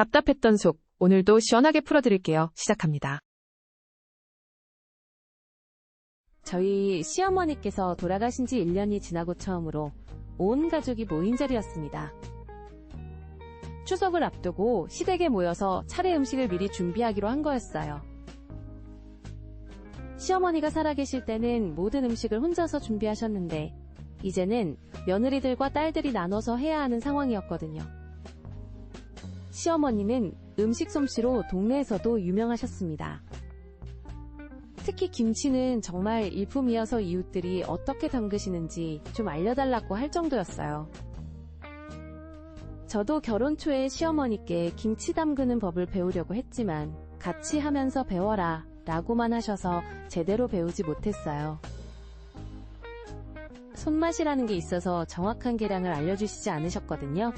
답답했던 속, 오늘도 시원하게 풀어드릴게요. 시작합니다. 저희 시어머니께서 돌아가신 지 1년이 지나고 처음으로 온 가족이 모인 자리였습니다. 추석을 앞두고 시댁에 모여서 차례 음식을 미리 준비하기로 한 거였어요. 시어머니가 살아계실 때는 모든 음식을 혼자서 준비하셨는데 이제는 며느리들과 딸들이 나눠서 해야 하는 상황이었거든요. 시어머니는 음식 솜씨로 동네에서도 유명하셨습니다. 특히 김치는 정말 일품이어서 이웃들이 어떻게 담그시는지 좀 알려달라고 할 정도였어요. 저도 결혼 초에 시어머니께 김치 담그는 법을 배우려고 했지만 같이 하면서 배워라 라고만 하셔서 제대로 배우지 못했어요. 손맛이라는 게 있어서 정확한 계량을 알려주시지 않으셨거든요.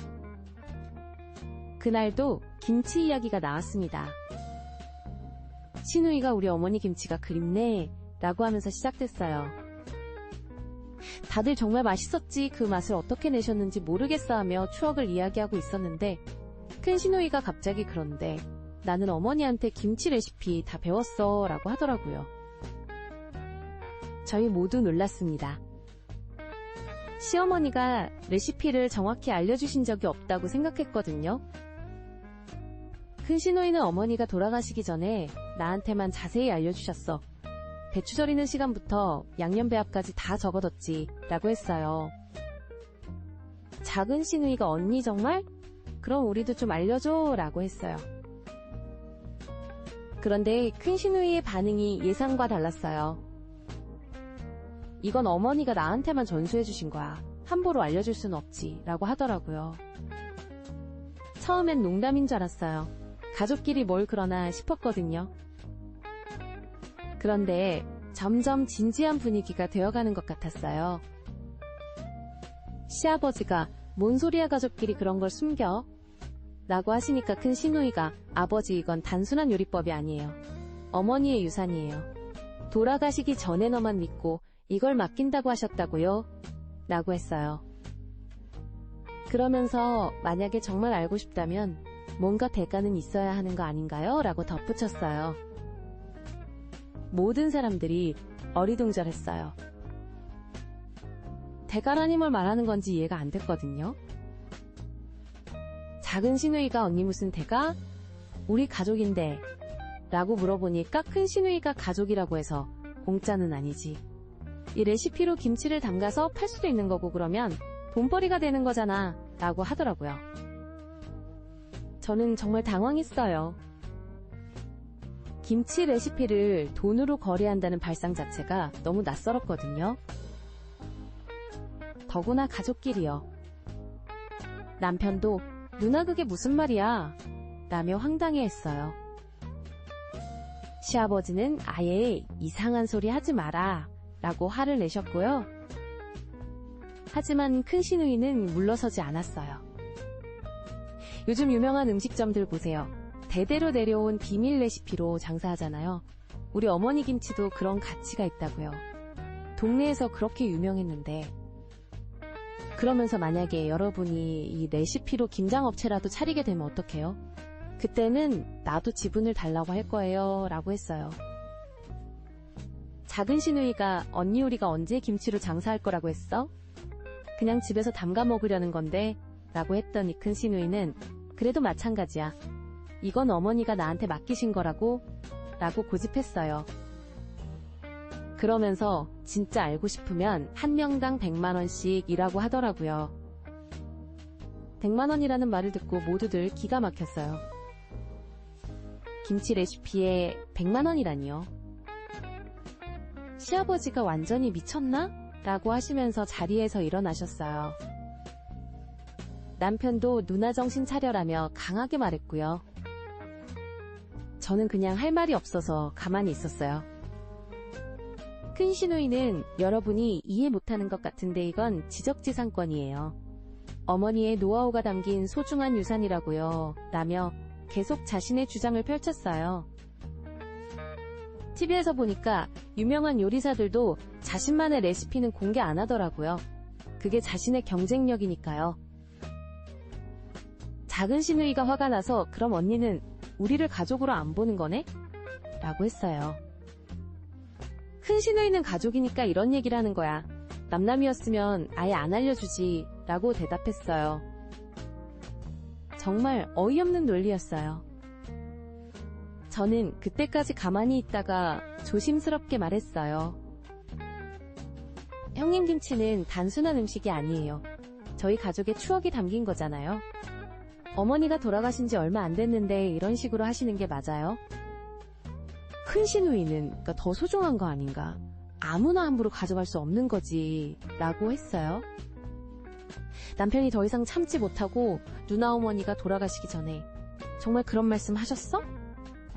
그날도 김치 이야기가 나왔습니다. 시누이가 우리 어머니 김치가 그립네 라고 하면서 시작됐어요. 다들 정말 맛있었지, 그 맛을 어떻게 내셨는지 모르겠어 하며 추억을 이야기하고 있었는데 큰 시누이가 갑자기 그런데 나는 어머니한테 김치 레시피 다 배웠어 라고 하더라고요. 저희 모두 놀랐습니다. 시어머니가 레시피를 정확히 알려주신 적이 없다고 생각했거든요. 큰 시누이는 어머니가 돌아가시기 전에 나한테만 자세히 알려주셨어. 배추 절이는 시간부터 양념 배합까지 다 적어뒀지 라고 했어요. 작은 시누이가 언니 정말? 그럼 우리도 좀 알려줘 라고 했어요. 그런데 큰 시누이의 반응이 예상과 달랐어요. 이건 어머니가 나한테만 전수해주신 거야. 함부로 알려줄 순 없지 라고 하더라고요. 처음엔 농담인 줄 알았어요. 가족끼리 뭘 그러나 싶었거든요. 그런데 점점 진지한 분위기가 되어가는 것 같았어요. 시아버지가 뭔 소리야 가족끼리 그런 걸 숨겨? 라고 하시니까 큰 시누이가 아버지 이건 단순한 요리법이 아니에요. 어머니의 유산이에요. 돌아가시기 전에 너만 믿고 이걸 맡긴다고 하셨다고요? 라고 했어요. 그러면서 만약에 정말 알고 싶다면 뭔가 대가는 있어야 하는 거 아닌가요? 라고 덧붙였어요. 모든 사람들이 어리둥절했어요. 대가라니 뭘 말하는 건지 이해가 안 됐거든요. 작은 시누이가 언니 무슨 대가? 우리 가족인데 라고 물어보니까 큰 시누이가 가족이라고 해서 공짜는 아니지. 이 레시피로 김치를 담가서 팔 수도 있는 거고 그러면 돈벌이가 되는 거잖아 라고 하더라고요. 저는 정말 당황했어요. 김치 레시피를 돈으로 거래한다는 발상 자체가 너무 낯설었거든요. 더구나 가족끼리요. 남편도 누나 그게 무슨 말이야? 라며 황당해했어요. 시아버지는 아예 이상한 소리 하지 마라 라고 화를 내셨고요. 하지만 큰 시누이는 물러서지 않았어요. 요즘 유명한 음식점들 보세요. 대대로 내려온 비밀 레시피로 장사하잖아요. 우리 어머니 김치도 그런 가치가 있다고요. 동네에서 그렇게 유명했는데 그러면서 만약에 여러분이 이 레시피로 김장업체라도 차리게 되면 어떡해요? 그때는 나도 지분을 달라고 할 거예요 라고 했어요. 작은 시누이가 언니 우리가 언제 김치로 장사할 거라고 했어? 그냥 집에서 담가 먹으려는 건데 라고 했더니 큰 시누이는 그래도 마찬가지야. 이건 어머니가 나한테 맡기신 거라고 라고 고집했어요. 그러면서 진짜 알고 싶으면 한 명당 100만원씩 이라고 하더라고요. 100만원이라는 말을 듣고 모두들 기가 막혔어요. 김치 레시피에 100만원이라니요. 시아버지가 완전히 미쳤나? 라고 하시면서 자리에서 일어나셨어요. 남편도 누나 정신 차려라며 강하게 말했고요. 저는 그냥 할 말이 없어서 가만히 있었어요. 큰 시누이는 여러분이 이해 못하는 것 같은데 이건 지적재산권이에요. 어머니의 노하우가 담긴 소중한 유산이라고요. 라며 계속 자신의 주장을 펼쳤어요. TV에서 보니까 유명한 요리사들도 자신만의 레시피는 공개 안 하더라고요. 그게 자신의 경쟁력이니까요. 작은 시누이가 화가 나서 그럼 언니는 우리를 가족으로 안 보는 거네? 라고 했어요. 큰 시누이는 가족이니까 이런 얘기를 하는 거야. 남남이었으면 아예 안 알려주지 라고 대답했어요. 정말 어이없는 논리였어요. 저는 그때까지 가만히 있다가 조심스럽게 말했어요. 형님 김치는 단순한 음식이 아니에요. 저희 가족의 추억이 담긴 거잖아요. 어머니가 돌아가신 지 얼마 안 됐는데 이런 식으로 하시는 게 맞아요? 큰 시누이는 그러니까 더 소중한 거 아닌가? 아무나 함부로 가져갈 수 없는 거지 라고 했어요. 남편이 더 이상 참지 못하고 누나 어머니가 돌아가시기 전에 정말 그런 말씀 하셨어?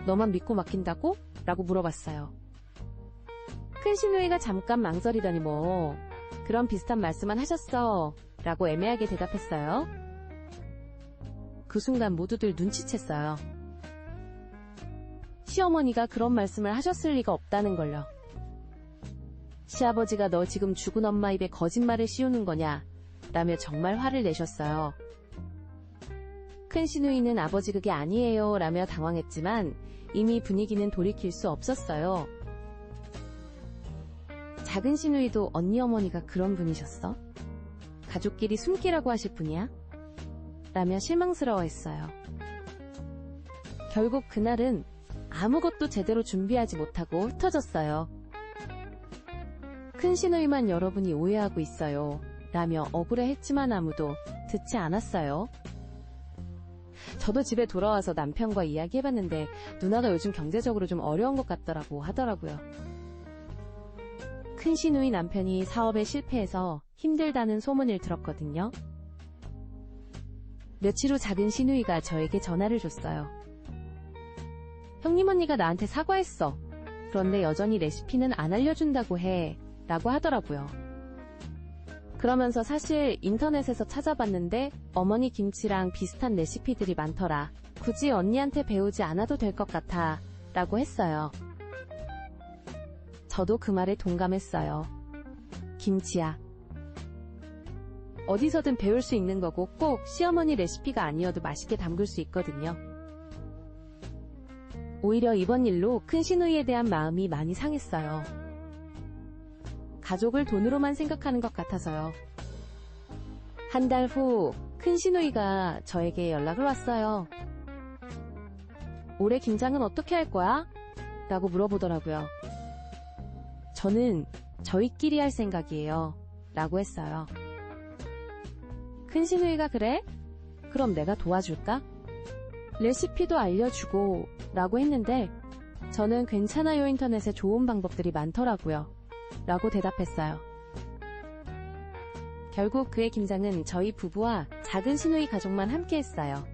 너만 믿고 맡긴다고? 라고 물어봤어요. 큰 시누이가 잠깐 망설이더니 뭐 그런 비슷한 말씀만 하셨어 라고 애매하게 대답했어요. 그 순간 모두들 눈치챘어요. 시어머니가 그런 말씀을 하셨을 리가 없다는 걸요. 시아버지가 너 지금 죽은 엄마 입에 거짓말을 씌우는 거냐 라며 정말 화를 내셨어요. 큰 시누이는 아버지 그게 아니에요 라며 당황했지만 이미 분위기는 돌이킬 수 없었어요. 작은 시누이도 언니 어머니가 그런 분이셨어? 가족끼리 숨기라고 하실 분이야? 라며 실망스러워했어요. 결국 그날은 아무것도 제대로 준비하지 못하고 흩어졌어요. 큰 시누이만 여러분이 오해하고 있어요 라며 억울해했지만 아무도 듣지 않았어요. 저도 집에 돌아와서 남편과 이야기해봤는데 누나가 요즘 경제적으로 좀 어려운 것 같더라고 하더라고요. 큰 시누이 남편이 사업에 실패해서 힘들다는 소문을 들었거든요. 며칠 후 작은 시누이가 저에게 전화를 줬어요. 형님 언니가 나한테 사과했어. 그런데 여전히 레시피는 안 알려준다고 해 라고 하더라고요. 그러면서 사실 인터넷에서 찾아봤는데 어머니 김치랑 비슷한 레시피들이 많더라. 굳이 언니한테 배우지 않아도 될 것 같아 라고 했어요. 저도 그 말에 동감했어요. 김치야. 어디서든 배울 수 있는 거고 꼭 시어머니 레시피가 아니어도 맛있게 담글 수 있거든요. 오히려 이번 일로 큰 시누이에 대한 마음이 많이 상했어요. 가족을 돈으로만 생각하는 것 같아서요. 한 달 후 큰 시누이가 저에게 연락을 왔어요. 올해 김장은 어떻게 할 거야? 라고 물어보더라고요. 저는 저희끼리 할 생각이에요 라고 했어요. 큰 시누이가 그래? 그럼 내가 도와줄까? 레시피도 알려주고 라고 했는데 저는 괜찮아요 인터넷에 좋은 방법들이 많더라고요 라고 대답했어요. 결국 그의 김장은 저희 부부와 작은 시누이 가족만 함께 했어요.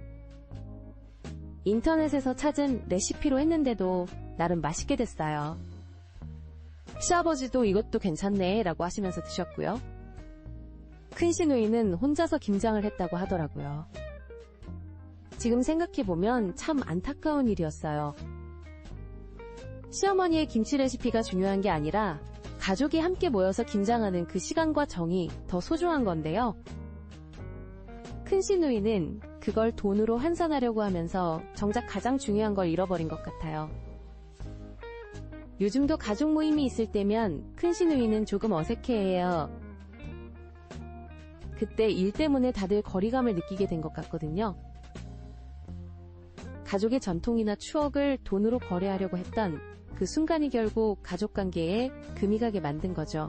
인터넷에서 찾은 레시피로 했는데도 나름 맛있게 됐어요. 시아버지도 이것도 괜찮네 라고 하시면서 드셨고요. 큰 시누이는 혼자서 김장을 했다고 하더라고요. 지금 생각해보면 참 안타까운 일이었어요. 시어머니의 김치 레시피가 중요한 게 아니라 가족이 함께 모여서 김장하는 그 시간과 정이 더 소중한 건데요. 큰 시누이는 그걸 돈으로 환산하려고 하면서 정작 가장 중요한 걸 잃어버린 것 같아요. 요즘도 가족 모임이 있을 때면 큰 시누이는 조금 어색해해요. 그때 일 때문에 다들 거리감을 느끼게 된 것 같거든요. 가족의 전통이나 추억을 돈으로 거래하려고 했던 그 순간이 결국 가족관계에 금이 가게 만든 거죠.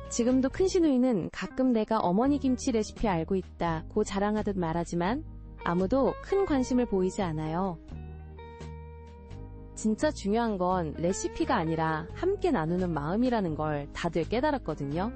지금도 큰 시누이는 가끔 내가 어머니 김치 레시피 알고 있다고 자랑하듯 말하지만 아무도 큰 관심을 보이지 않아요. 진짜 중요한 건 레시피가 아니라 함께 나누는 마음이라는 걸 다들 깨달았거든요.